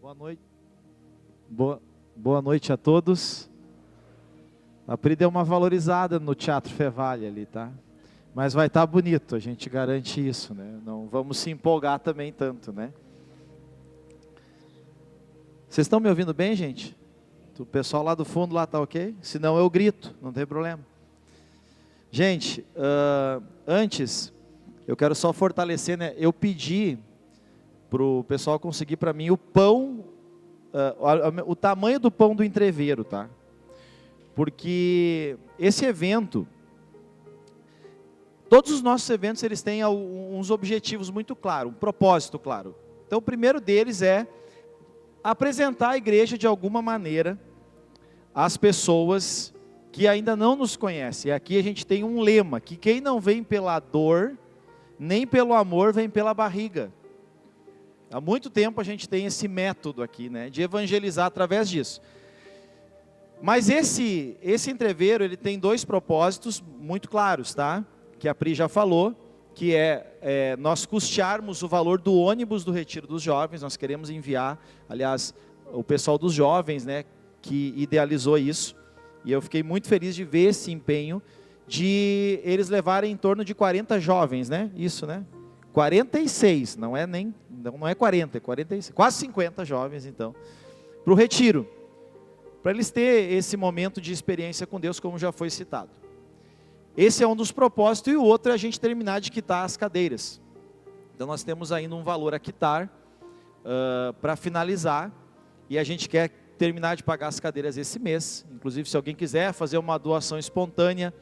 Boa noite. Boa noite a todos. A Pri deu uma valorizada no Teatro Fevale ali, tá? Mas vai estar bonito, a gente garante isso, né? Não vamos se empolgar também tanto, né? Vocês estão me ouvindo bem, gente? O pessoal lá do fundo lá tá ok? Se não eu grito, não tem problema. Gente, antes, eu quero só fortalecer, né? Eu pedi para o pessoal conseguir para mim o pão, o tamanho do pão do entreveiro, tá? Porque esse evento, todos os nossos eventos, eles têm uns objetivos muito claros, um propósito claro. Então, o primeiro deles é apresentar a igreja de alguma maneira às pessoas que ainda não nos conhecem. E aqui a gente tem um lema, que quem não vem pela dor, nem pelo amor, vem pela barriga. Há muito tempo a gente tem esse método aqui, né, de evangelizar através disso. Mas esse entreveiro, ele tem dois propósitos muito claros, tá? Que a Pri já falou, que é nós custearmos o valor do ônibus do Retiro dos Jovens. Nós queremos enviar, aliás, o pessoal dos jovens, né, que idealizou isso. E eu fiquei muito feliz de ver esse empenho de eles levarem em torno de 40 jovens, né? Isso, né? 46, não é 40, é 46, quase 50 jovens, então, para o retiro, para eles terem esse momento de experiência com Deus, como já foi citado. Esse é um dos propósitos, e o outro é a gente terminar de quitar as cadeiras. Então nós temos ainda um valor a quitar, para finalizar, e a gente quer terminar de pagar as cadeiras esse mês. Inclusive, se alguém quiser fazer uma doação espontânea,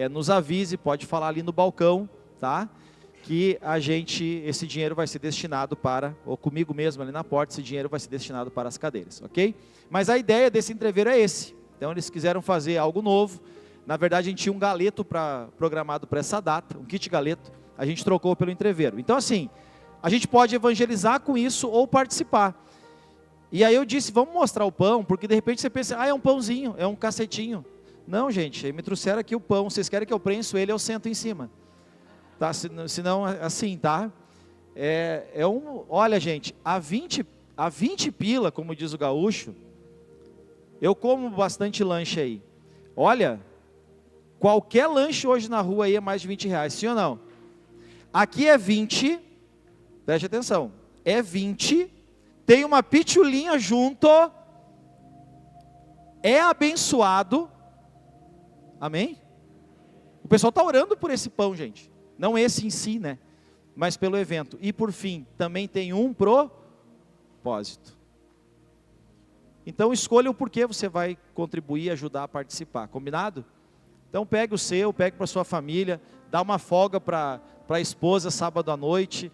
nos avise, pode falar ali no balcão, tá? Que esse dinheiro vai ser destinado para, ou comigo mesmo ali na porta, esse dinheiro vai ser destinado para as cadeiras, ok? Mas a ideia desse entreveiro é esse. Então eles quiseram fazer algo novo. Na verdade a gente tinha um galeto programado para essa data, um kit galeto, a gente trocou pelo entreveiro. Então assim, a gente pode evangelizar com isso ou participar. E aí eu disse, vamos mostrar o pão, porque de repente você pensa, é um pãozinho, é um cacetinho. Não, gente, me trouxeram aqui o pão, vocês querem que eu prenso ele, eu sento em cima. Tá, senão assim, tá? Olha, gente, a 20 pila, como diz o gaúcho, eu como bastante lanche aí. Olha, qualquer lanche hoje na rua aí é mais de 20 reais, sim ou não? Aqui é 20, preste atenção, é 20, tem uma pitulinha junto, é abençoado, amém? O pessoal está orando por esse pão, gente. Não esse em si, né? Mas pelo evento. E por fim, também tem um propósito. Então escolha o porquê você vai contribuir, ajudar a participar. Combinado? Então pegue o seu, pegue para a sua família, dá uma folga para a esposa sábado à noite.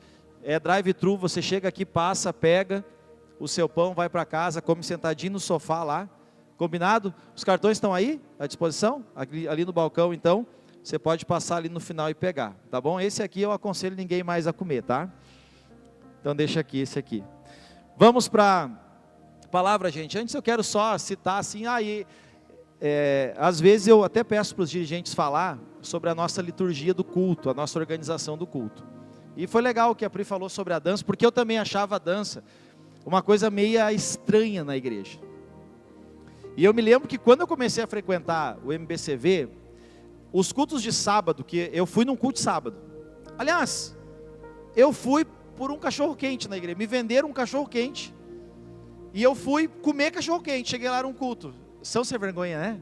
Drive-thru, você chega aqui, passa, pega o seu pão, vai para casa, come sentadinho no sofá lá. Combinado? Os cartões estão aí à disposição? Ali no balcão, então. Você pode passar ali no final e pegar, tá bom? Esse aqui eu aconselho ninguém mais a comer, tá? Então deixa aqui, esse aqui. Vamos para a palavra, gente. Antes eu quero só citar assim, às vezes eu até peço para os dirigentes falar sobre a nossa liturgia do culto, a nossa organização do culto. E foi legal o que a Pri falou sobre a dança, porque eu também achava a dança uma coisa meio estranha na igreja. E eu me lembro que quando eu comecei a frequentar o MBCV, os cultos de sábado, que eu fui num culto de sábado. Aliás, eu fui por um cachorro quente na igreja. Me venderam um cachorro quente. E eu fui comer cachorro quente. Cheguei lá num culto. São sem vergonha, né?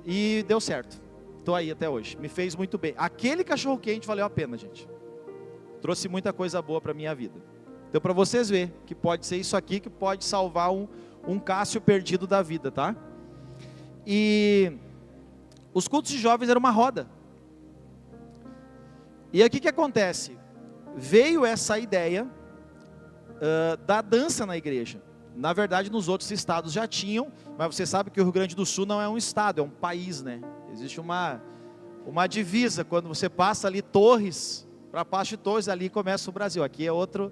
E deu certo. Estou aí até hoje. Me fez muito bem. Aquele cachorro quente valeu a pena, gente. Trouxe muita coisa boa para a minha vida. Então, para vocês verem que pode ser isso aqui que pode salvar um Cássio perdido da vida, tá? E os cultos de jovens eram uma roda. E aí o que acontece? Veio essa ideia da dança na igreja. Na verdade, nos outros estados já tinham, mas você sabe que o Rio Grande do Sul não é um estado, é um país, né? Existe uma divisa, quando você passa ali Torres, para Pasto de Torres, ali começa o Brasil. Aqui é outro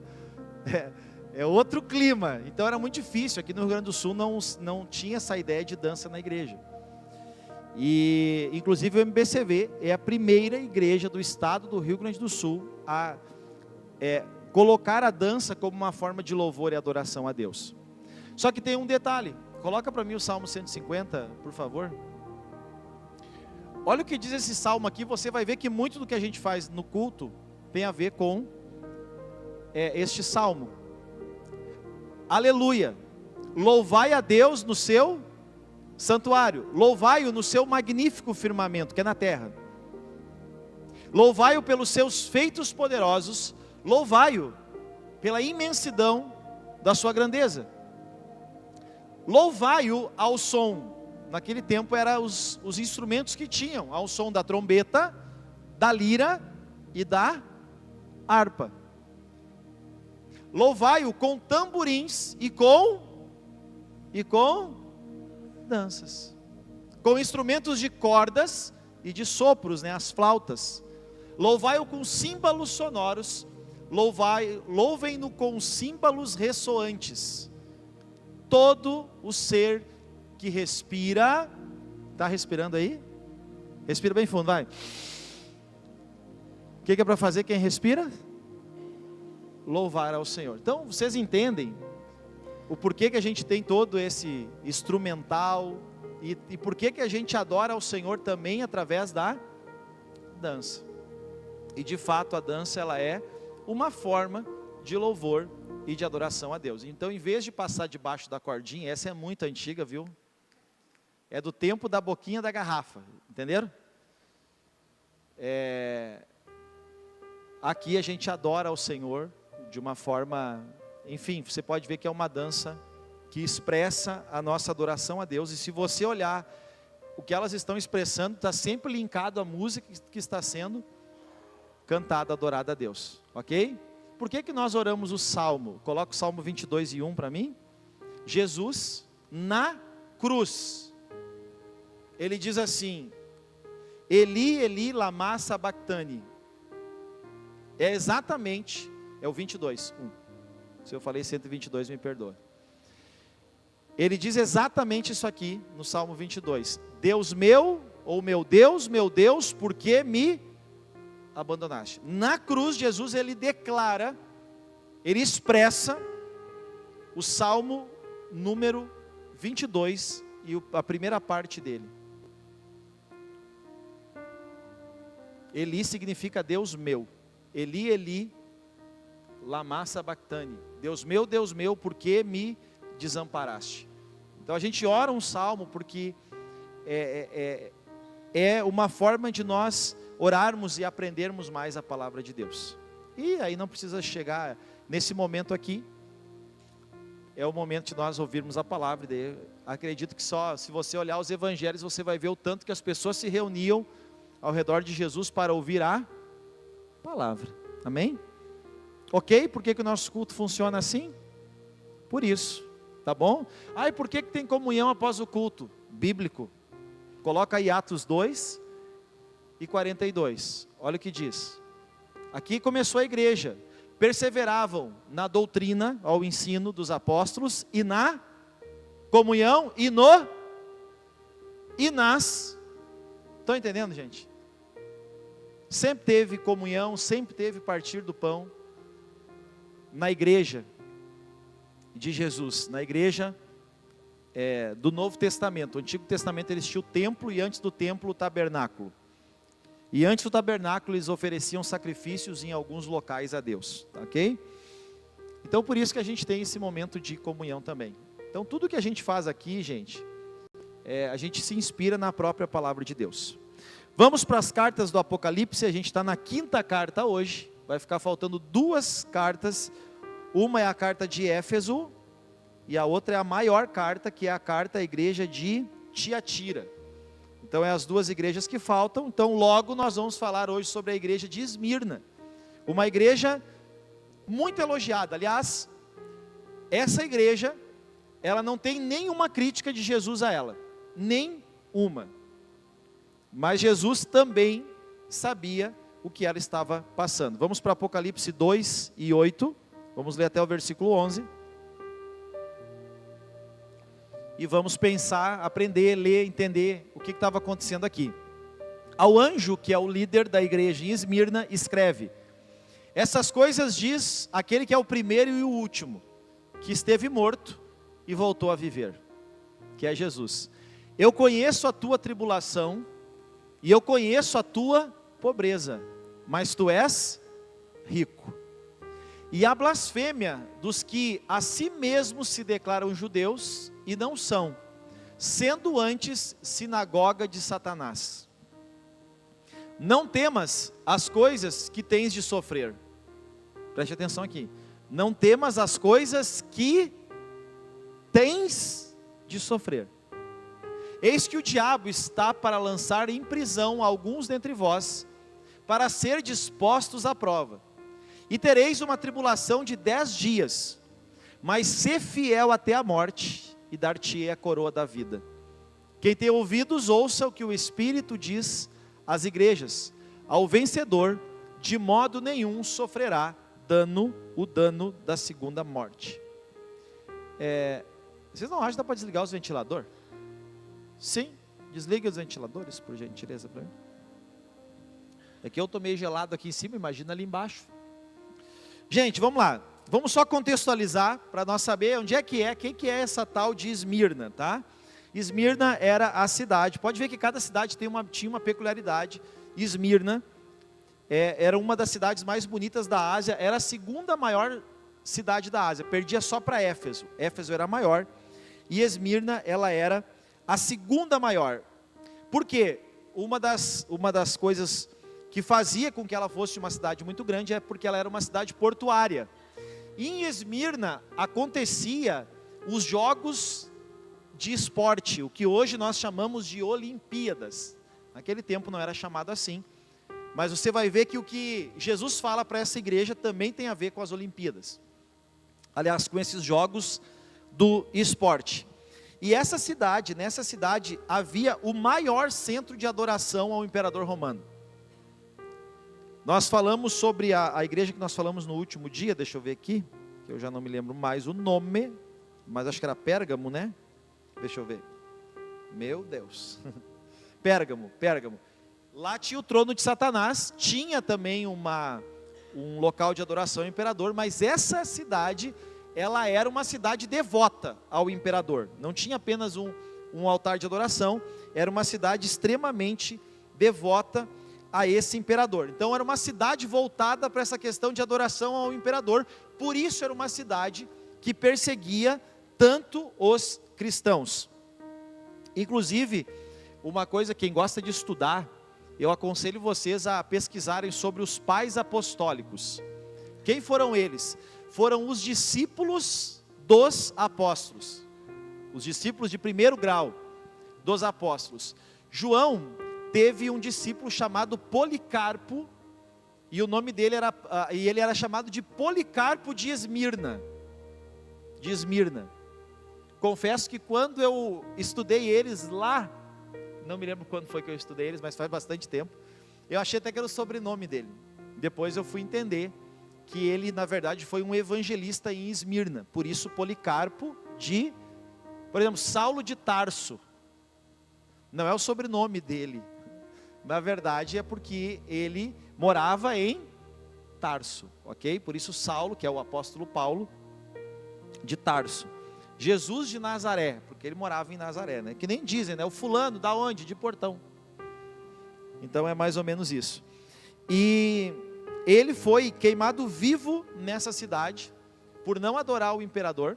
clima. Então era muito difícil. Aqui no Rio Grande do Sul não tinha essa ideia de dança na igreja. E inclusive o MBCV é a primeira igreja do estado do Rio Grande do Sul a colocar a dança como uma forma de louvor e adoração a Deus. Só que tem um detalhe, coloca para mim o Salmo 150, por favor. Olha o que diz esse salmo aqui, você vai ver que muito do que a gente faz no culto tem a ver com este salmo. Aleluia, louvai a Deus no seu santuário, louvai-o no seu magnífico firmamento, que é na terra. Louvai-o pelos seus feitos poderosos, louvai-o pela imensidão da sua grandeza. Louvai-o ao som, naquele tempo eram os instrumentos que tinham, ao som da trombeta, da lira e da harpa. Louvai-o com tamborins e com danças, com instrumentos de cordas e de sopros, as flautas. Louvai-o com símbolos sonoros, louvem-no com símbolos ressoantes. Todo o ser que respira, está respirando aí? Respira bem fundo, vai. O que é para fazer quem respira? Louvar ao Senhor. Então, vocês entendem o porquê que a gente tem todo esse instrumental e porquê que a gente adora ao Senhor também através da dança. E de fato a dança ela é uma forma de louvor e de adoração a Deus. Então, em vez de passar debaixo da cordinha, essa é muito antiga, viu? É do tempo da boquinha da garrafa, entenderam? Aqui a gente adora ao Senhor de uma forma, enfim, você pode ver que é uma dança que expressa a nossa adoração a Deus. E se você olhar o que elas estão expressando, está sempre linkado à música que está sendo cantada, adorada a Deus, ok? Por que nós oramos o Salmo? Coloca o Salmo 22:1 para mim. Jesus na cruz, ele diz assim: Eli, Eli, lama sabachthani. É exatamente, é o 22:1. Se eu falei 122, me perdoa. Ele diz exatamente isso aqui no Salmo 22. Deus meu, ou meu Deus, por que me abandonaste? Na cruz, Jesus, ele declara, ele expressa o Salmo número 22 e a primeira parte dele. Eli significa Deus meu. Eli, Eli, lama sabachthani. Deus meu, por que me desamparaste? Então a gente ora um salmo porque é uma forma de nós orarmos e aprendermos mais a palavra de Deus. E aí não precisa chegar nesse momento aqui, é o momento de nós ouvirmos a palavra. E daí, acredito que só se você olhar os evangelhos, você vai ver o tanto que as pessoas se reuniam ao redor de Jesus para ouvir a palavra. Amém? Ok? Por que o nosso culto funciona assim? Por isso, tá bom? E por que tem comunhão após o culto? Bíblico. Coloca aí Atos 2 e 42. Olha o que diz. Aqui começou a igreja. Perseveravam na doutrina, ao ensino dos apóstolos, e na comunhão, e nas. Estão entendendo, gente? Sempre teve comunhão, sempre teve partir do pão na igreja de Jesus, na igreja do Novo Testamento. O Antigo Testamento eles tinham o templo e antes do templo o tabernáculo. E antes do tabernáculo eles ofereciam sacrifícios em alguns locais a Deus, ok? Então por isso que a gente tem esse momento de comunhão também. Então tudo que a gente faz aqui, gente, a gente se inspira na própria palavra de Deus. Vamos para as cartas do Apocalipse, a gente está na 5ª carta hoje, vai ficar faltando 2 cartas, uma é a carta de Éfeso, e a outra é a maior carta, que é a carta à igreja de Tiatira. Então é as 2 igrejas que faltam, então logo nós vamos falar hoje sobre a igreja de Esmirna, uma igreja muito elogiada. Aliás, essa igreja, ela não tem nenhuma crítica de Jesus a ela, nenhuma. Mas Jesus também sabia o que ela estava passando. Vamos para Apocalipse 2:8, vamos ler até o versículo 11. E vamos pensar, aprender, ler, entender o que estava acontecendo aqui. Ao anjo, que é o líder da igreja em Esmirna, escreve: Essas coisas diz aquele que é o primeiro e o último, que esteve morto e voltou a viver, que é Jesus. Eu conheço a tua tribulação e eu conheço a tua pobreza, mas tu és rico. E a blasfêmia dos que a si mesmos se declaram judeus e não são, sendo antes sinagoga de Satanás. Não temas as coisas que tens de sofrer. Preste atenção aqui. Não temas as coisas que tens de sofrer. Eis que o diabo está para lançar em prisão alguns dentre vós, para ser dispostos à prova. E tereis uma tribulação de 10 dias, mas sê fiel até a morte, e dar-te-ei a coroa da vida. Quem tem ouvidos, ouça o que o Espírito diz às igrejas. Ao vencedor, de modo nenhum sofrerá o dano da segunda morte. Vocês não acham que dá para desligar os ventiladores? Sim, desligue os ventiladores, por gentileza, para mim. É que eu estou meio gelado aqui em cima, imagina ali embaixo. Gente, vamos lá. Vamos só contextualizar, para nós saber onde é que quem que é essa tal de Esmirna, tá? Esmirna era a cidade, pode ver que cada cidade tinha uma peculiaridade. Esmirna era uma das cidades mais bonitas da Ásia, era a segunda maior cidade da Ásia, perdia só para Éfeso. Éfeso era maior, e Esmirna ela era a segunda maior. Por quê? Uma das coisas que fazia com que ela fosse uma cidade muito grande é porque ela era uma cidade portuária. E em Esmirna acontecia os jogos de esporte, o que hoje nós chamamos de Olimpíadas. Naquele tempo não era chamado assim, mas você vai ver que o que Jesus fala para essa igreja também tem a ver com as Olimpíadas. Aliás, com esses jogos do esporte. E nessa cidade havia o maior centro de adoração ao imperador romano. Nós falamos sobre a igreja que nós falamos no último dia, deixa eu ver aqui, que eu já não me lembro mais o nome, mas acho que era Pérgamo, né? Deixa eu ver. Meu Deus. Pérgamo. Lá tinha o trono de Satanás, tinha também um local de adoração ao imperador, mas essa cidade, ela era uma cidade devota ao imperador. Não tinha apenas um altar de adoração, era uma cidade extremamente devota a esse imperador. Então era uma cidade voltada para essa questão de adoração ao imperador, por isso era uma cidade que perseguia tanto os cristãos. Inclusive, uma coisa, quem gosta de estudar, eu aconselho vocês a pesquisarem sobre os pais apostólicos. Quem foram eles? Foram os discípulos dos apóstolos, os discípulos de primeiro grau dos apóstolos. João teve um discípulo chamado Policarpo, e o nome dele ele era chamado de Policarpo de Esmirna. Confesso que quando eu estudei eles lá, não me lembro quando foi que eu estudei eles, mas faz bastante tempo, eu achei até que era o sobrenome dele. Depois eu fui entender que ele na verdade foi um evangelista em Esmirna, por isso Policarpo de, por exemplo, Saulo de Tarso, não é o sobrenome dele, na verdade é porque ele morava em Tarso, ok? Por isso Saulo, que é o apóstolo Paulo, de Tarso. Jesus de Nazaré, porque ele morava em Nazaré, né? Que nem dizem, né? O fulano, da onde? De Portão. Então é mais ou menos isso. E ele foi queimado vivo nessa cidade, por não adorar o imperador,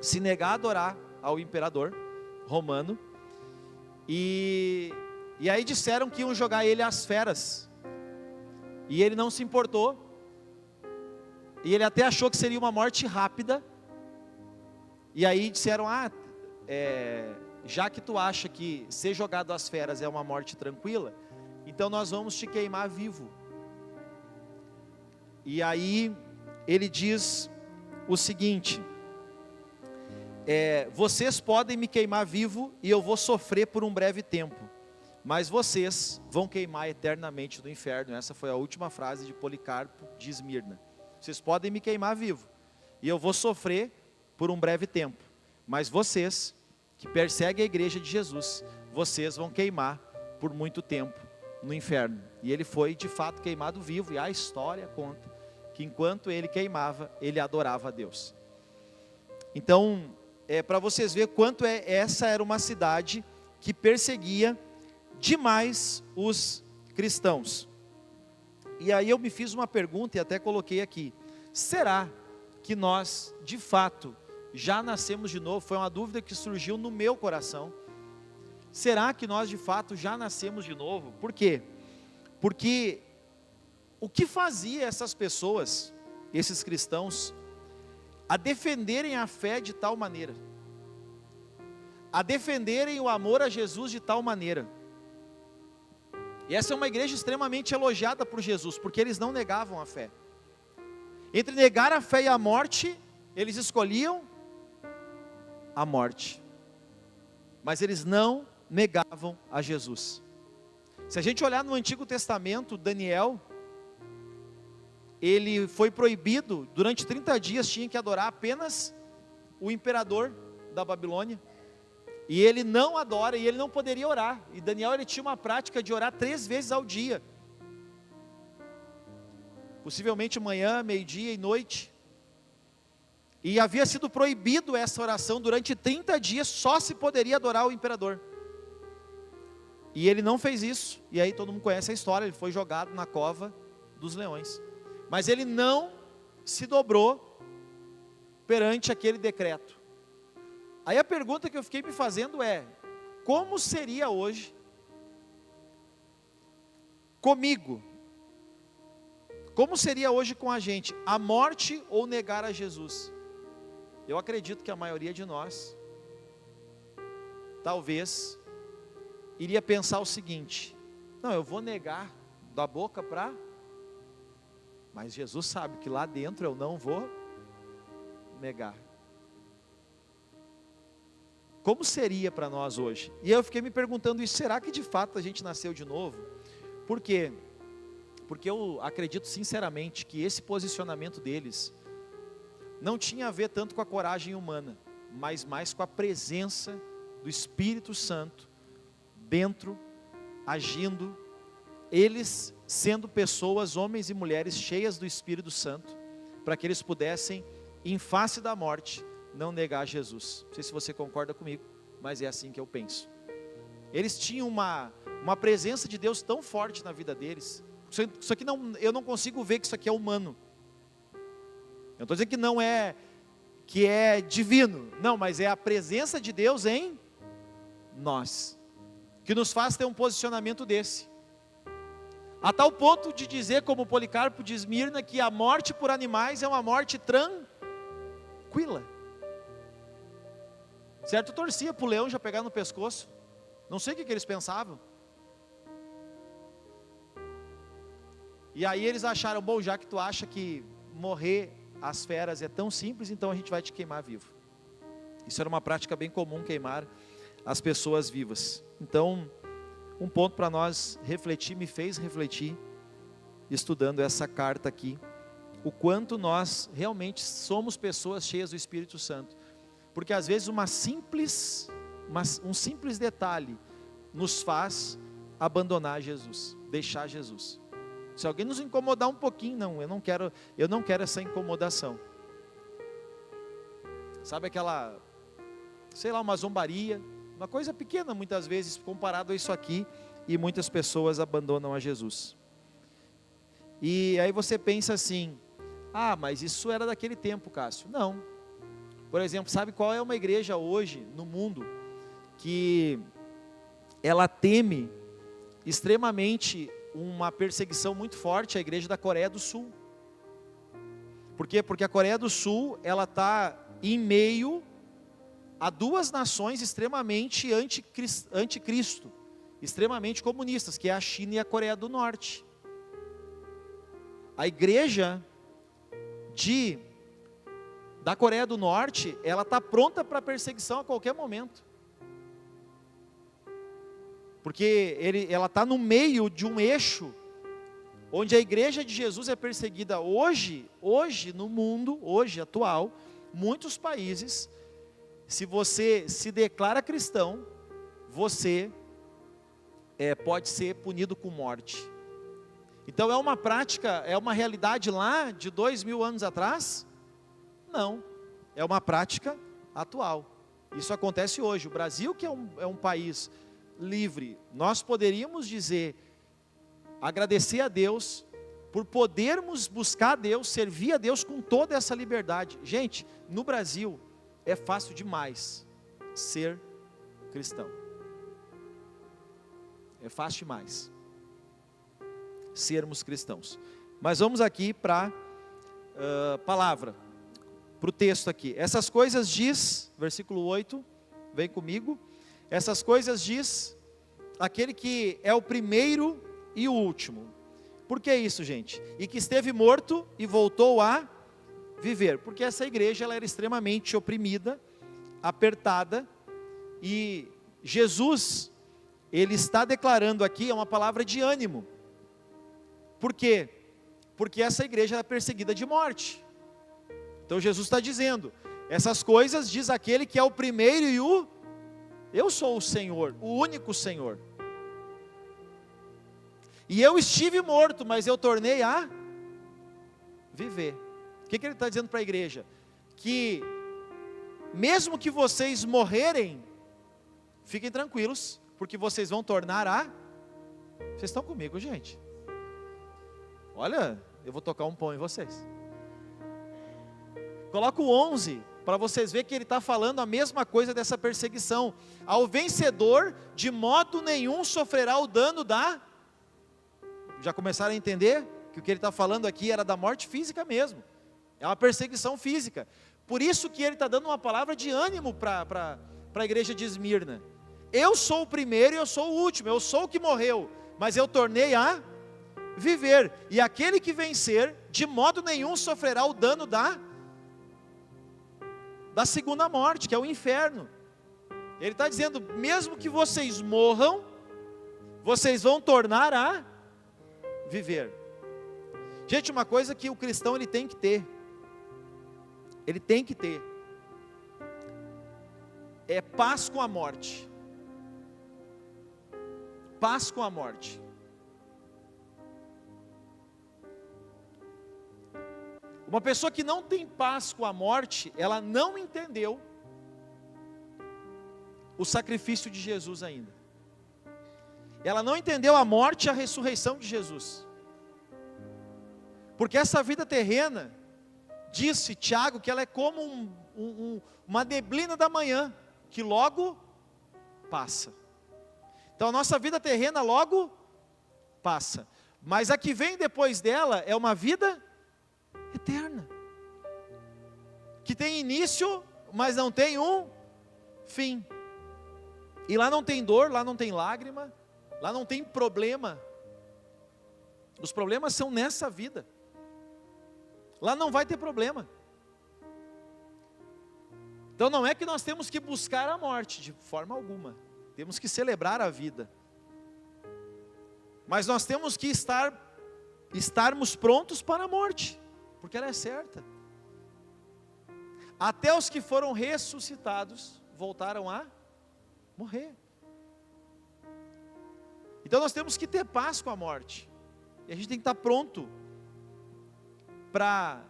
se negar a adorar ao imperador romano, e aí disseram que iam jogar ele às feras, e ele não se importou, e ele até achou que seria uma morte rápida, e aí disseram, já que tu acha que ser jogado às feras é uma morte tranquila, então nós vamos te queimar vivo. E aí ele diz o seguinte, vocês podem me queimar vivo e eu vou sofrer por um breve tempo, mas vocês vão queimar eternamente no inferno. Essa foi a última frase de Policarpo de Esmirna. Vocês podem me queimar vivo e eu vou sofrer por um breve tempo, mas vocês que perseguem a igreja de Jesus, vocês vão queimar por muito tempo no inferno. E ele foi de fato queimado vivo, e a história conta que enquanto ele queimava, ele adorava a Deus. Então, para vocês verem quanto essa era uma cidade que perseguia demais os cristãos. E aí eu me fiz uma pergunta e até coloquei aqui: será que nós, de fato, já nascemos de novo? Foi uma dúvida que surgiu no meu coração. Será que nós, de fato, já nascemos de novo? Por quê? Porque o que fazia essas pessoas, esses cristãos, a defenderem a fé de tal maneira, a defenderem o amor a Jesus de tal maneira? E essa é uma igreja extremamente elogiada por Jesus, porque eles não negavam a fé. Entre negar a fé e a morte, eles escolhiam a morte, mas eles não negavam a Jesus. Se a gente olhar no Antigo Testamento, Daniel, ele foi proibido, durante 30 dias tinha que adorar apenas o imperador da Babilônia, e ele não adora, e ele não poderia orar, e Daniel ele tinha uma prática de orar 3 vezes ao dia, possivelmente manhã, meio-dia e noite, e havia sido proibido essa oração durante 30 dias, só se poderia adorar o imperador, e ele não fez isso, e aí todo mundo conhece a história, ele foi jogado na cova dos leões, mas ele não se dobrou perante aquele decreto. Aí a pergunta que eu fiquei me fazendo é: como seria hoje comigo? Como seria hoje com a gente? A morte ou negar a Jesus? Eu acredito que a maioria de nós, talvez, iria pensar o seguinte: não, eu vou negar da boca para... Mas Jesus sabe que lá dentro eu não vou negar. Como seria para nós hoje? E eu fiquei me perguntando isso: será que de fato a gente nasceu de novo? Por quê? Porque eu acredito sinceramente que esse posicionamento deles não tinha a ver tanto com a coragem humana, mas mais com a presença do Espírito Santo dentro, agindo, eles sendo pessoas, homens e mulheres cheias do Espírito Santo, para que eles pudessem, em face da morte, não negar Jesus. Não sei se você concorda comigo, mas é assim que eu penso. Eles tinham uma presença de Deus tão forte na vida deles. Isso aqui não, eu não consigo ver que isso aqui é humano. Eu não estou dizendo que não é, que é divino, não, mas é a presença de Deus em nós, que nos faz ter um posicionamento desse, a tal ponto de dizer, como Policarpo de Esmirna, que a morte por animais é uma morte tranquila. Certo, torcia para o leão já pegar no pescoço, não sei o que eles pensavam. E aí eles acharam: bom, já que tu acha que morrer as feras é tão simples, então a gente vai te queimar vivo. Isso era uma prática bem comum, queimar as pessoas vivas. Então, um ponto para nós refletir, me fez refletir, estudando essa carta aqui, o quanto nós realmente somos pessoas cheias do Espírito Santo. Porque às vezes um simples detalhe nos faz abandonar Jesus, deixar Jesus. Se alguém nos incomodar um pouquinho, não, eu não quero essa incomodação. Sabe aquela, sei lá, uma zombaria, uma coisa pequena muitas vezes comparado a isso aqui, e muitas pessoas abandonam a Jesus. E aí você pensa assim: ah, mas isso era daquele tempo, Cássio. Não. Por exemplo, sabe qual é uma igreja hoje no mundo que ela teme extremamente uma perseguição muito forte? A igreja da Coreia do Sul. Por quê? Porque a Coreia do Sul, ela está em meio a 2 nações extremamente anticristo, extremamente comunistas, que é a China e a Coreia do Norte. A igreja da Coreia do Norte, ela está pronta para perseguição a qualquer momento, porque ela está no meio de um eixo, onde a igreja de Jesus é perseguida hoje no mundo, hoje atual, muitos países. Se você se declara cristão, você pode ser punido com morte. Então é uma prática, é uma realidade lá de 2000 anos atrás? Não, é uma prática atual. Isso acontece hoje. O Brasil, que é um país livre, nós poderíamos dizer, agradecer a Deus por podermos buscar a Deus, servir a Deus com toda essa liberdade. Gente, no Brasil é fácil demais ser cristão. É fácil demais sermos cristãos. Mas vamos aqui para a palavra, para o texto aqui. Essas coisas diz, versículo 8, vem comigo. Essas coisas diz aquele que é o primeiro e o último. Por que isso, gente? E que esteve morto e voltou a viver. Porque essa igreja ela era extremamente oprimida, apertada, e Jesus, ele está declarando aqui, é uma palavra de ânimo. Por quê? Porque essa igreja era perseguida de morte. Então Jesus está dizendo, essas coisas diz aquele que é o primeiro e eu sou o Senhor, o único Senhor. E eu estive morto, mas eu tornei a viver. O que ele está dizendo para a igreja? Que mesmo que vocês morrerem, fiquem tranquilos, porque vocês vão tornar a... Vocês estão comigo, gente? Olha, eu vou tocar um pão em vocês. Coloca o 11, para vocês verem que ele está falando a mesma coisa dessa perseguição. Ao vencedor, de modo nenhum sofrerá o dano da... Já começaram a entender que o que ele está falando aqui era da morte física mesmo. É uma perseguição física. Por isso que ele está dando uma palavra de ânimo para a igreja de Esmirna. Eu sou o primeiro e eu sou o último, eu sou o que morreu, mas eu tornei a viver. E aquele que vencer, de modo nenhum sofrerá o dano da segunda morte, que é o inferno. Ele está dizendo, mesmo que vocês morram, vocês vão tornar a viver. Gente, uma coisa que o cristão ele tem que ter, é paz com a morte. Paz com a morte. Uma pessoa que não tem paz com a morte, ela não entendeu o sacrifício de Jesus ainda. Ela não entendeu a morte e a ressurreição de Jesus. Porque essa vida terrena, disse Tiago, que ela é como uma neblina da manhã, que logo passa. Então a nossa vida terrena logo passa. Mas a que vem depois dela é uma vida eterna. Que tem início, mas não tem um fim. E lá não tem dor, lá não tem lágrima, lá não tem problema. Os problemas são nessa vida. Lá não vai ter problema. Então não é que nós temos que buscar a morte, de forma alguma. Temos que celebrar a vida. Mas nós temos que estarmos prontos para a morte, porque ela é certa. Até os que foram ressuscitados voltaram a morrer. Então nós temos que ter paz com a morte. E a gente tem que estar pronto para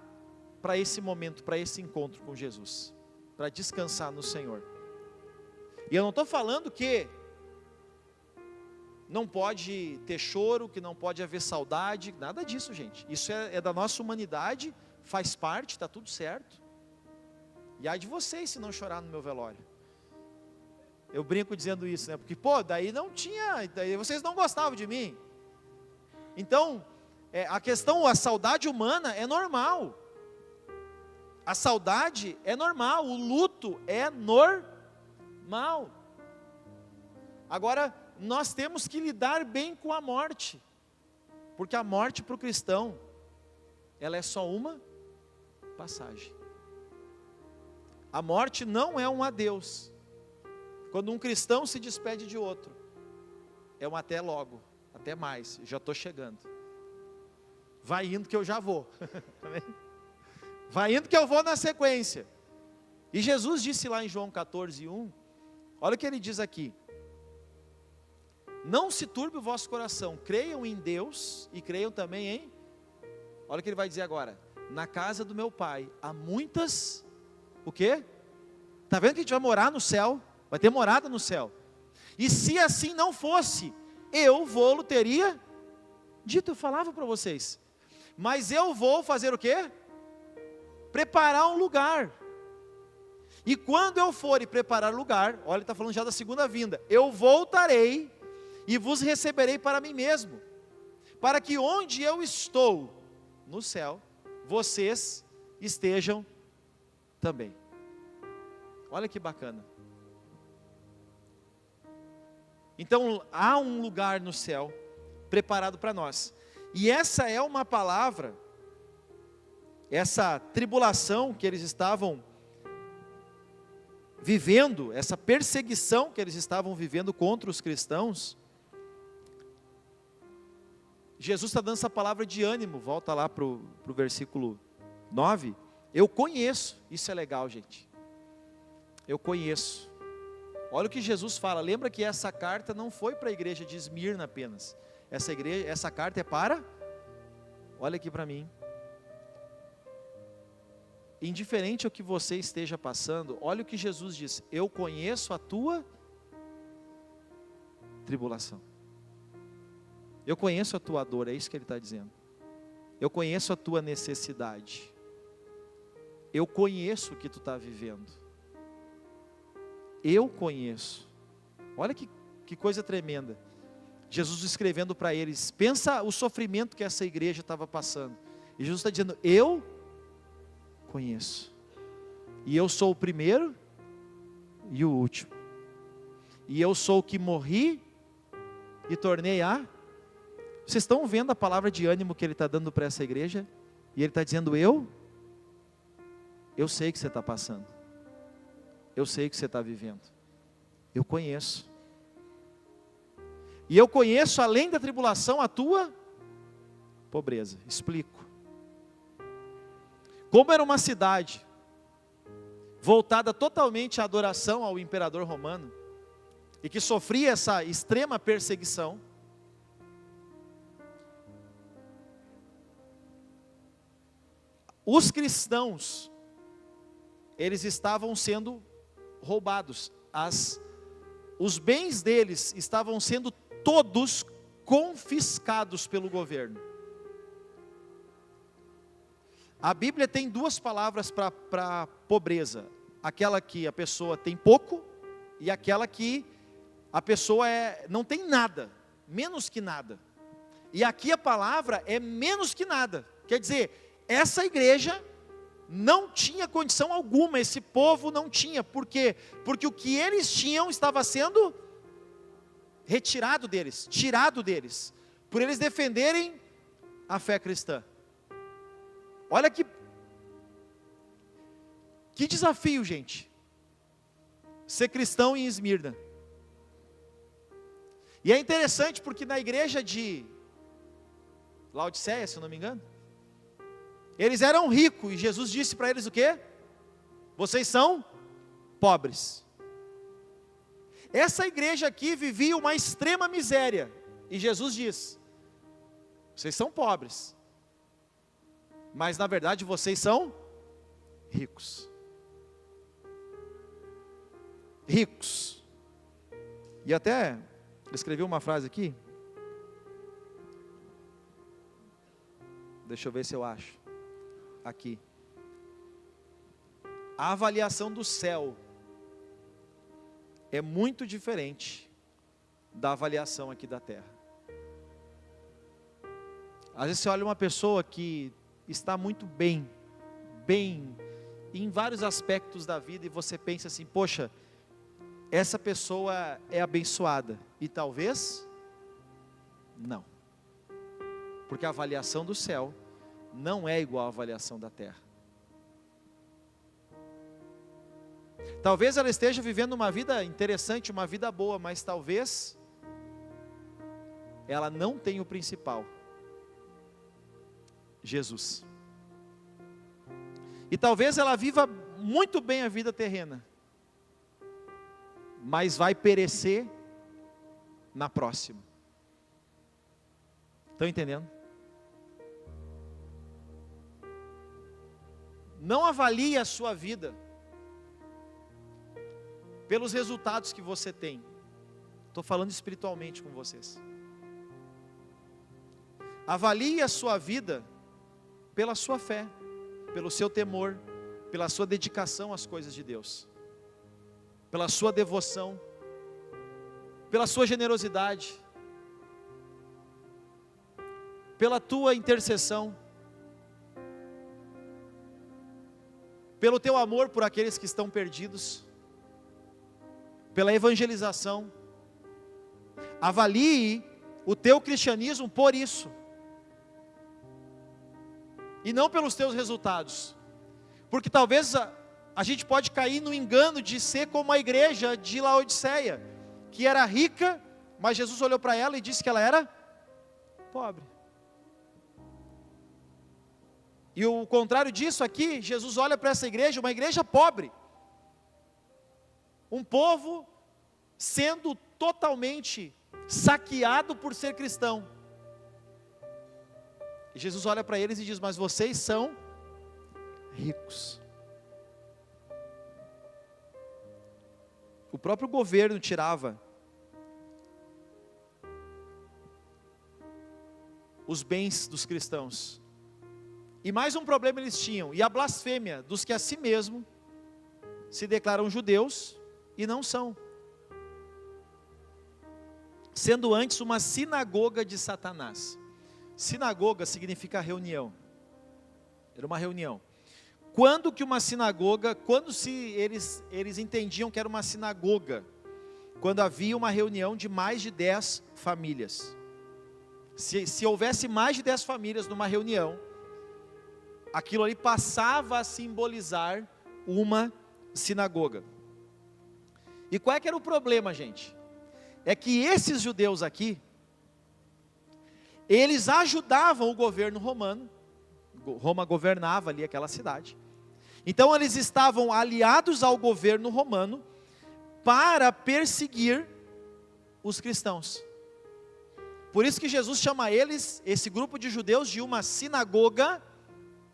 esse momento, para esse encontro com Jesus, para descansar no Senhor. E eu não estou falando que não pode ter choro, que não pode haver saudade, nada disso, gente. Isso é da nossa humanidade, faz parte, está tudo certo. E ai de vocês se não chorar no meu velório. Eu brinco dizendo isso, né? Porque, daí não tinha, daí vocês não gostavam de mim. Então, a saudade humana é normal. A saudade é normal, o luto é normal. Agora, nós temos que lidar bem com a morte. Porque a morte para o cristão, ela é só uma passagem. A morte não é um adeus. Quando um cristão se despede de outro, é um até logo, até mais, já estou chegando. Vai indo que eu já vou. Vai indo que eu vou na sequência. E Jesus disse lá em João 14:1, olha o que ele diz aqui. não se turbe o vosso coração, creiam em Deus e creiam também em, olha o que ele vai dizer agora, na casa do meu pai há muitas, o quê? Está vendo que a gente vai morar no céu, vai ter morada no céu, e se assim não fosse, eu vou-lo teria dito, eu falava para vocês, mas eu vou fazer o quê? Preparar um lugar, e quando eu for e preparar lugar, olha, ele está falando já da segunda vinda, eu voltarei e vos receberei para mim mesmo, para que onde eu estou, no céu, vocês estejam também. Olha que bacana. Então, há um lugar no céu, preparado para nós, e essa é uma palavra, essa tribulação que eles estavam vivendo, essa perseguição que eles estavam vivendo contra os cristãos, Jesus está dando essa palavra de ânimo, volta lá para o versículo 9, eu conheço, isso é legal, gente, eu conheço, olha o que Jesus fala, lembra que essa carta não foi para a igreja de Esmirna apenas, essa carta é para, olha aqui para mim, indiferente ao que você esteja passando, olha o que Jesus diz, eu conheço a tua tribulação, eu conheço a tua dor, é isso que ele está dizendo, eu conheço a tua necessidade, eu conheço o que tu está vivendo, eu conheço, olha que coisa tremenda, Jesus escrevendo para eles, pensa o sofrimento que essa igreja estava passando, e Jesus está dizendo, eu conheço, e eu sou o primeiro e o último, e eu sou o que morri e tornei a, vocês estão vendo a palavra de ânimo que ele está dando para essa igreja, e ele está dizendo, eu sei que você está passando, eu sei que você está vivendo, eu conheço, e eu conheço além da tribulação a tua pobreza, explico, como era uma cidade voltada totalmente à adoração ao imperador romano, e que sofria essa extrema perseguição, os cristãos, eles estavam sendo roubados, os bens deles estavam sendo todos confiscados pelo governo. A Bíblia tem duas palavras para pobreza, aquela que a pessoa tem pouco, e aquela que a pessoa não tem nada, menos que nada, e aqui a palavra é menos que nada, quer dizer, essa igreja não tinha condição alguma, esse povo não tinha, por quê? Porque o que eles tinham estava sendo retirado deles, tirado deles, por eles defenderem a fé cristã. Olha que desafio, gente, ser cristão em Esmirna. E é interessante porque na igreja de Laodiceia, se eu não me engano, eles eram ricos, e Jesus disse para eles o quê? Vocês são pobres. Essa igreja aqui vivia uma extrema miséria, e Jesus diz, vocês são pobres, mas na verdade vocês são ricos. Ricos. E até escrevi uma frase aqui, deixa eu ver se eu acho, aqui, a avaliação do céu é muito diferente da avaliação aqui da terra. Às vezes você olha uma pessoa que está muito bem em vários aspectos da vida, e você pensa assim, poxa, essa pessoa é abençoada, e talvez não, porque a avaliação do céu não é igual à avaliação da terra. Talvez ela esteja vivendo uma vida interessante, uma vida boa, mas talvez ela não tenha o principal, Jesus. E talvez ela viva muito bem a vida terrena, mas vai perecer na próxima. Estão entendendo? Não avalie a sua vida pelos resultados que você tem. Estou falando espiritualmente com vocês. Avalie a sua vida pela sua fé, pelo seu temor, pela sua dedicação às coisas de Deus, pela sua devoção, pela sua generosidade, pela tua intercessão, pelo teu amor por aqueles que estão perdidos, pela evangelização. Avalie o teu cristianismo por isso, e não pelos teus resultados, porque talvez a gente pode cair no engano de ser como a igreja de Laodiceia, que era rica, mas Jesus olhou para ela e disse que ela era pobre. E o contrário disso aqui, Jesus olha para essa igreja, uma igreja pobre, um povo sendo totalmente saqueado por ser cristão. E Jesus olha para eles e diz: mas vocês são ricos. O próprio governo tirava os bens dos cristãos. E mais um problema eles tinham: e a blasfêmia dos que a si mesmo se declaram judeus e não são, sendo antes uma sinagoga de Satanás. Sinagoga significa reunião. Era uma reunião. Quando que uma sinagoga, eles entendiam que era uma sinagoga? Quando havia uma reunião de mais de 10 famílias. Se houvesse mais de 10 famílias numa reunião, aquilo ali passava a simbolizar uma sinagoga. E qual é que era o problema, gente? É que esses judeus aqui, eles ajudavam o governo romano. Roma governava ali aquela cidade. Então eles estavam aliados ao governo romano para perseguir os cristãos. Por isso que Jesus chama eles, esse grupo de judeus, de uma sinagoga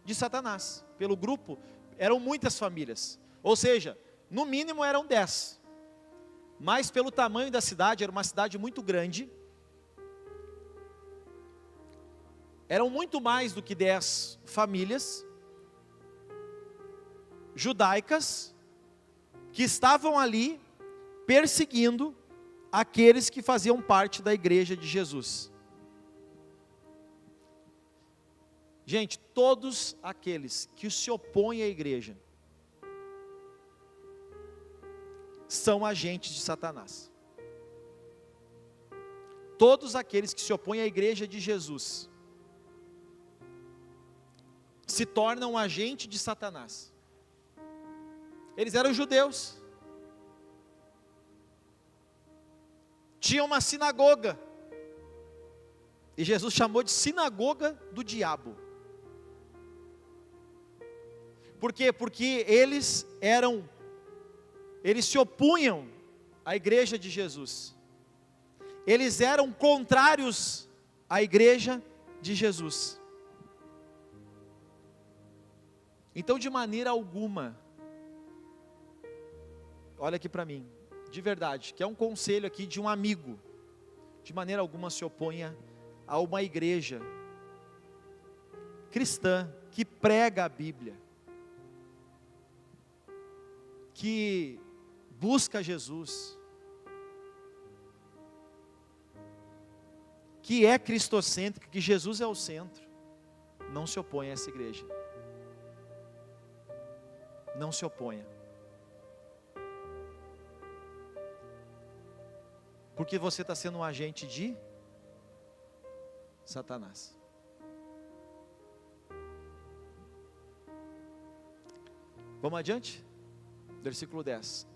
de Satanás. Pelo grupo, eram muitas famílias. Ou seja, no mínimo eram 10. Mas pelo tamanho da cidade, era uma cidade muito grande. Eram muito mais do que 10 famílias judaicas que estavam ali perseguindo aqueles que faziam parte da igreja de Jesus. Gente, todos aqueles que se opõem à igreja são agentes de Satanás. Todos aqueles que se opõem à igreja de Jesus se tornam um agente de Satanás. Eles eram judeus, tinham uma sinagoga, e Jesus chamou de sinagoga do diabo. Por quê? Porque eles se opunham à igreja de Jesus, eles eram contrários à igreja de Jesus. Então, de maneira alguma, olha aqui para mim, de verdade, que é um conselho aqui de um amigo, de maneira alguma se oponha a uma igreja cristã que prega a Bíblia, que busca Jesus, que é cristocêntrica, que Jesus é o centro. Não se oponha a essa igreja. Não se oponha. Porque você está sendo um agente de Satanás. Vamos adiante? Versículo 10.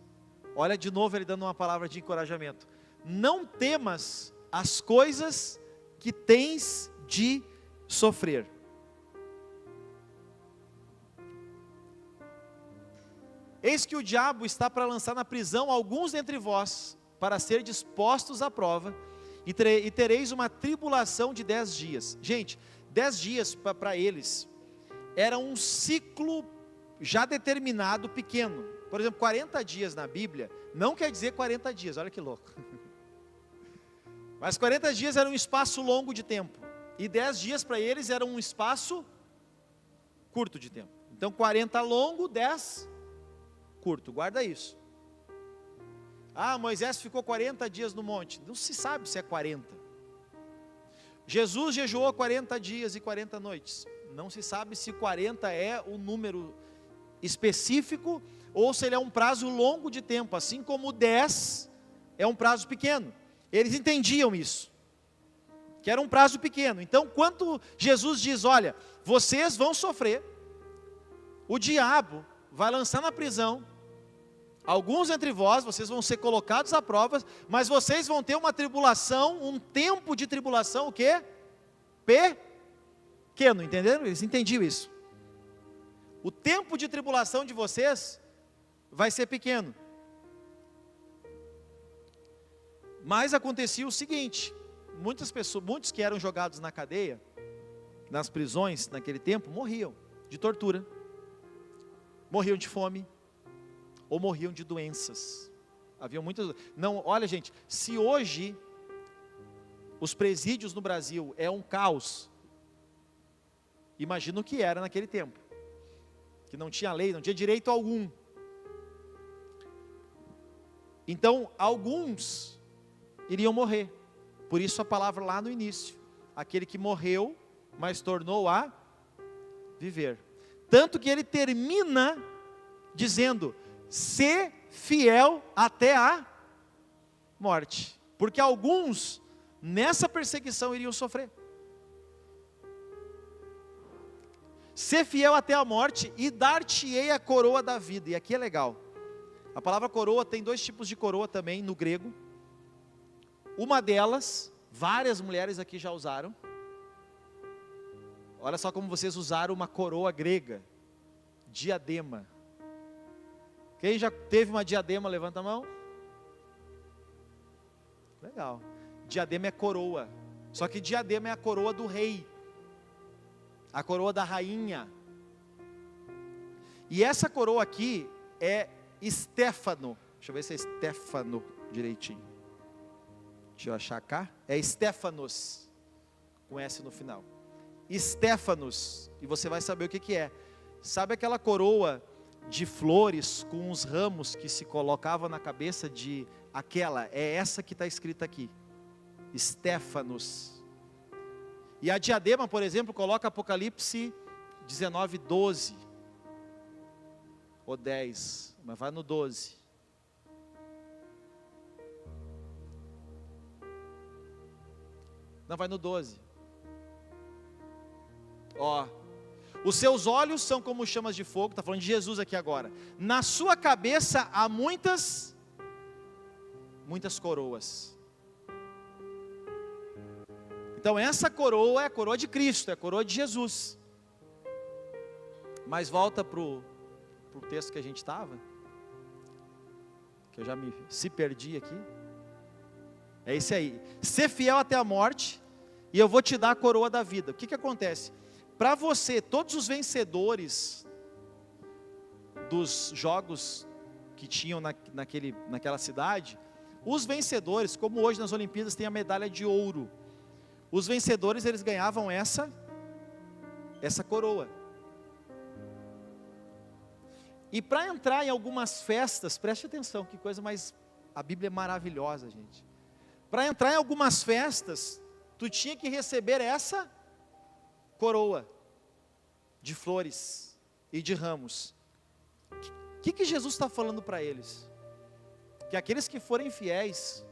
Olha de novo ele dando uma palavra de encorajamento. Não temas as coisas que tens de sofrer. Eis que o diabo está para lançar na prisão alguns dentre vós, para ser dispostos à prova, e tereis uma tribulação de 10 dias. Gente, 10 dias para eles era um ciclo já determinado pequeno. Por exemplo, 40 dias na Bíblia não quer dizer 40 dias, olha que louco. Mas 40 dias era um espaço longo de tempo, e 10 dias para eles era um espaço curto de tempo. Então 40 longo, 10 curto, guarda isso. Ah, Moisés ficou 40 dias no monte, não se sabe se é 40. Jesus jejuou 40 dias e 40 noites, não se sabe se 40 é o número específico, ou se ele é um prazo longo de tempo, assim como 10 é um prazo pequeno. Eles entendiam isso, que era um prazo pequeno. Então, quando Jesus diz, olha, vocês vão sofrer, o diabo vai lançar na prisão, alguns entre vós, vocês vão ser colocados à prova, mas vocês vão ter uma tribulação, um tempo de tribulação, o quê? Pequeno, entenderam? Eles entendiam isso. O tempo de tribulação de vocês vai ser pequeno. Mas acontecia o seguinte, muitos que eram jogados na cadeia, nas prisões naquele tempo, morriam de tortura, morriam de fome, ou morriam de doenças. Havia muitas. Não, olha gente, se hoje os presídios no Brasil é um caos, imagina o que era naquele tempo, que não tinha lei, não tinha direito algum. Então, alguns iriam morrer. Por isso a palavra lá no início, aquele que morreu, mas tornou a viver. Tanto que ele termina dizendo, ser fiel até a morte. Porque alguns, nessa perseguição, iriam sofrer. Ser fiel até a morte, e dar-te-ei a coroa da vida. E aqui é legal. A palavra coroa tem 2 tipos de coroa também no grego. Uma delas, várias mulheres aqui já usaram. Olha só como vocês usaram uma coroa grega. Diadema. Quem já teve uma diadema, levanta a mão. Legal. Diadema é coroa. Só que diadema é a coroa do rei. A coroa da rainha. E essa coroa aqui é Estéfano. Deixa eu ver se é Estéfano direitinho. Deixa eu achar cá. É Estéfanos. Com S no final. Estéfanos. E você vai saber o que é. Sabe aquela coroa de flores com os ramos que se colocava na cabeça de aquela? É essa que está escrita aqui. Estéfanos. E a diadema, por exemplo, coloca Apocalipse 19, 12. Ou 10. Mas vai no 12. Não, vai no 12. Ó. Os seus olhos são como chamas de fogo. Está falando de Jesus aqui agora. Na sua cabeça há muitas coroas. Então essa coroa é a coroa de Cristo, é a coroa de Jesus. Mas volta para o texto que a gente estava. Que eu já se perdi aqui. É esse aí. Ser fiel até a morte, e eu vou te dar a coroa da vida. O que acontece? Para você, todos os vencedores dos jogos que tinham naquela cidade, os vencedores, como hoje nas Olimpíadas tem a medalha de ouro, os vencedores eles ganhavam essa coroa. E para entrar em algumas festas, preste atenção, que coisa mais, a Bíblia é maravilhosa, gente. Para entrar em algumas festas, tu tinha que receber essa coroa de flores e de ramos. O que Jesus está falando para eles? Que aqueles que forem fiéis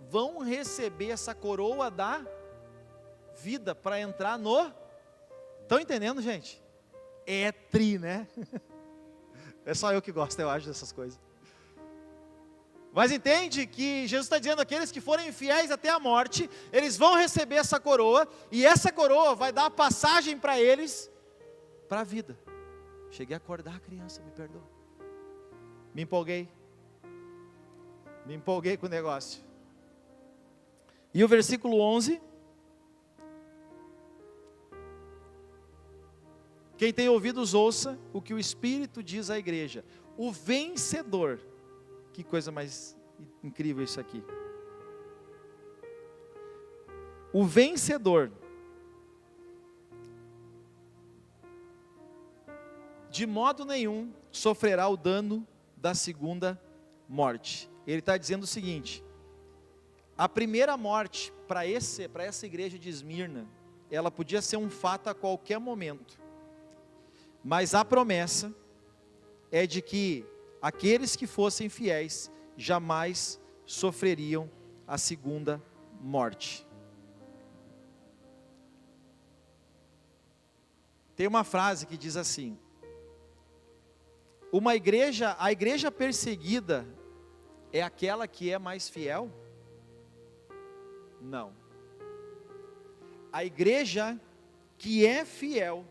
vão receber essa coroa da vida para entrar no... Estão entendendo, gente? É tri, né? É só eu que gosto, eu acho, dessas coisas. Mas entende que Jesus está dizendo, aqueles que forem fiéis até a morte, eles vão receber essa coroa, e essa coroa vai dar a passagem para eles, para a vida. Cheguei a acordar, criança, me perdoa. Me empolguei. Me empolguei com o negócio. E o versículo 11. Quem tem ouvidos, ouça o que o Espírito diz à igreja. O vencedor. Que coisa mais incrível isso aqui. O vencedor, de modo nenhum, sofrerá o dano da segunda morte. Ele está dizendo o seguinte: a primeira morte para essa igreja de Esmirna, ela podia ser um fato a qualquer momento, mas a promessa é de que aqueles que fossem fiéis jamais sofreriam a segunda morte. Tem uma frase que diz assim: a igreja perseguida é aquela que é mais fiel? Não. A igreja que é fiel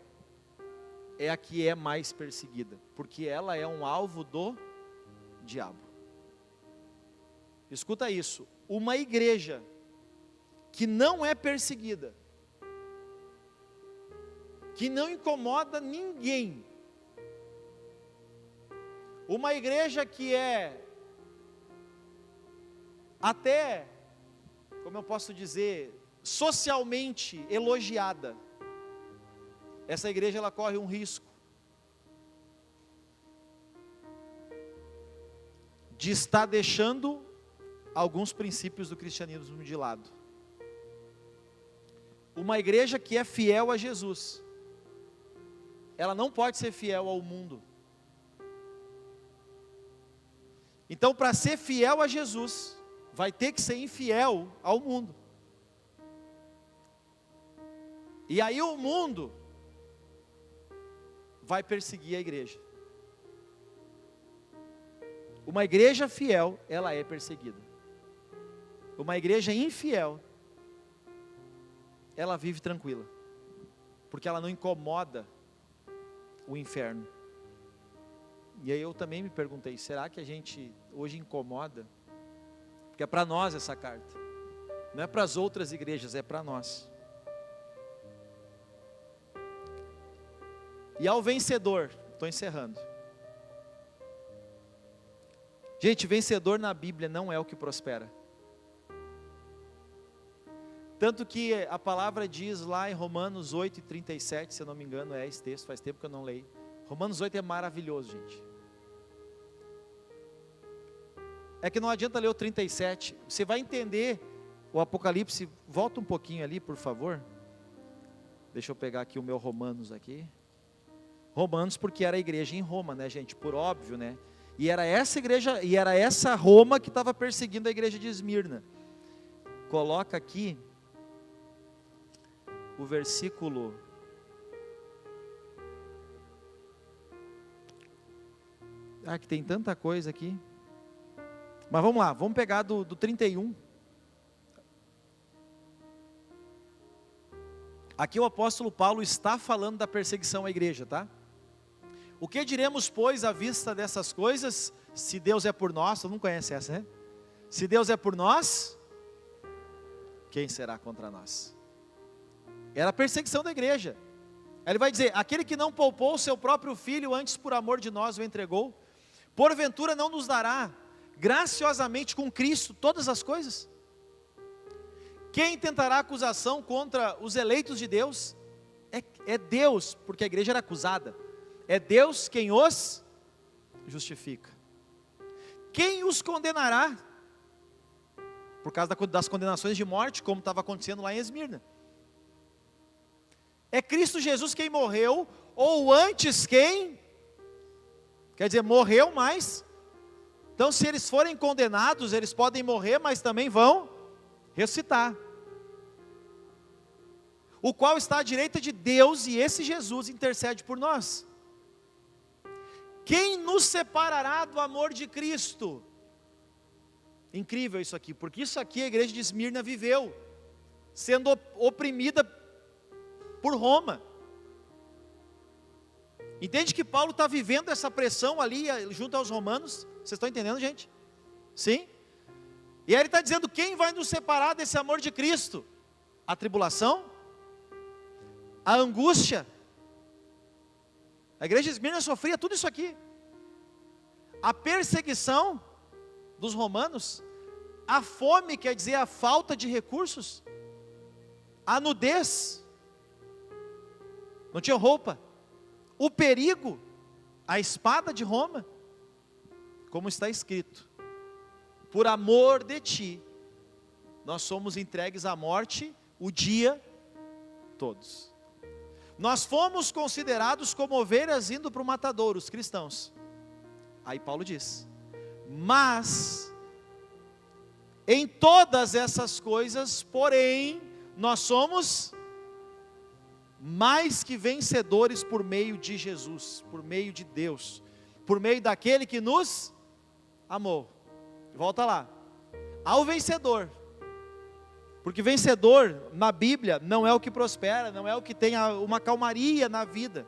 é a que é mais perseguida, porque ela é um alvo do diabo. Escuta isso, uma igreja que não é perseguida, que não incomoda ninguém, uma igreja que é até, como eu posso dizer, socialmente elogiada, essa igreja ela corre um risco de estar deixando alguns princípios do cristianismo de lado. Uma igreja que é fiel a Jesus, ela não pode ser fiel ao mundo. Então, para ser fiel a Jesus, vai ter que ser infiel ao mundo. E aí o mundo vai perseguir a igreja. Uma igreja fiel, ela é perseguida. Uma igreja infiel, ela vive tranquila, porque ela não incomoda o inferno. E aí eu também me perguntei, será que a gente hoje incomoda? Porque é para nós essa carta, não é para as outras igrejas, é para nós. E ao vencedor, estou encerrando. Gente, vencedor na Bíblia não é o que prospera. Tanto que a palavra diz lá em Romanos 8:37, se eu não me engano, é esse texto, faz tempo que eu não leio. Romanos 8 é maravilhoso, gente. É que não adianta ler o 37, você vai entender o Apocalipse. Volta um pouquinho ali, por favor. Deixa eu pegar aqui o meu Romanos aqui. Romanos, porque era a igreja em Roma, né, gente? Por óbvio, né? E era essa igreja, e era essa Roma que estava perseguindo a igreja de Esmirna. Coloca aqui o versículo. Ah, que tem tanta coisa aqui. Mas vamos lá, vamos pegar do 31. Aqui o apóstolo Paulo está falando da perseguição à igreja, tá? O que diremos, pois, à vista dessas coisas? Se Deus é por nós, todo mundo conhece essa, né? Se Deus é por nós, quem será contra nós? Era a perseguição da igreja. Aí ele vai dizer, aquele que não poupou o seu próprio filho, antes por amor de nós o entregou, porventura não nos dará graciosamente com Cristo todas as coisas? Quem tentará acusação contra os eleitos de Deus? É Deus, porque a igreja era acusada. É Deus quem os justifica. Quem os condenará? Por causa das condenações de morte, como estava acontecendo lá em Esmirna. É Cristo Jesus quem morreu, ou antes quem? Quer dizer, morreu mais. Então, se eles forem condenados, eles podem morrer, mas também vão ressuscitar. O qual está à direita de Deus, e esse Jesus intercede por nós. Quem nos separará do amor de Cristo? Incrível isso aqui, porque isso aqui a igreja de Esmirna viveu, sendo oprimida por Roma. Entende que Paulo está vivendo essa pressão ali junto aos romanos? Vocês estão entendendo, gente? Sim? E aí ele está dizendo, quem vai nos separar desse amor de Cristo? A tribulação? A angústia? A igreja de Esmirna sofria tudo isso aqui. A perseguição dos romanos, a fome, quer dizer, a falta de recursos, a nudez, não tinha roupa, o perigo, a espada de Roma, como está escrito, por amor de ti, nós somos entregues à morte o dia todos. Nós fomos considerados como ovelhas indo para o matadouro, os cristãos. Aí Paulo diz, mas em todas essas coisas, porém, nós somos mais que vencedores por meio de Jesus, por meio de Deus, por meio daquele que nos amou. Volta lá, ao vencedor, porque vencedor na Bíblia não é o que prospera, não é o que tem uma calmaria na vida,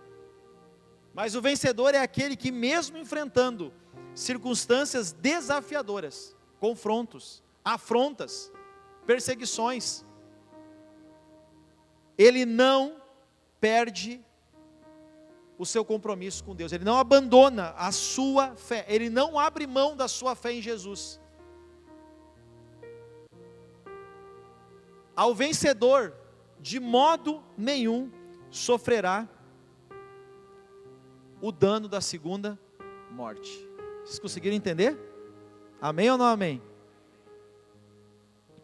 mas o vencedor é aquele que mesmo enfrentando circunstâncias desafiadoras, confrontos, afrontas, perseguições, ele não perde o seu compromisso com Deus, ele não abandona a sua fé, ele não abre mão da sua fé em Jesus. Ao vencedor, de modo nenhum, sofrerá o dano da segunda morte. Vocês conseguiram entender? Amém ou não amém?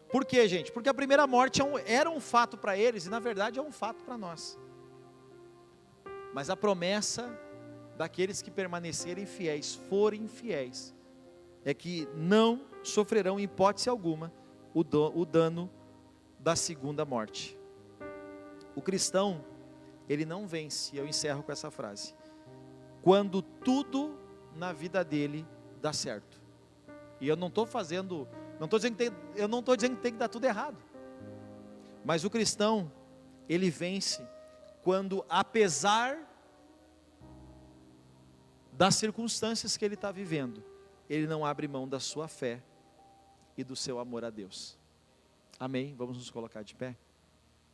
Por quê, gente? Porque a primeira morte era um fato para eles, e na verdade é um fato para nós. Mas a promessa daqueles que permanecerem fiéis, forem fiéis, é que não sofrerão em hipótese alguma o dano da segunda morte. O cristão, ele não vence, eu encerro com essa frase, quando tudo na vida dele dá certo. E eu não estou dizendo que tem que dar tudo errado, mas o cristão, ele vence quando, apesar das circunstâncias que ele está vivendo, ele não abre mão da sua fé e do seu amor a Deus. Amém? Vamos nos colocar de pé?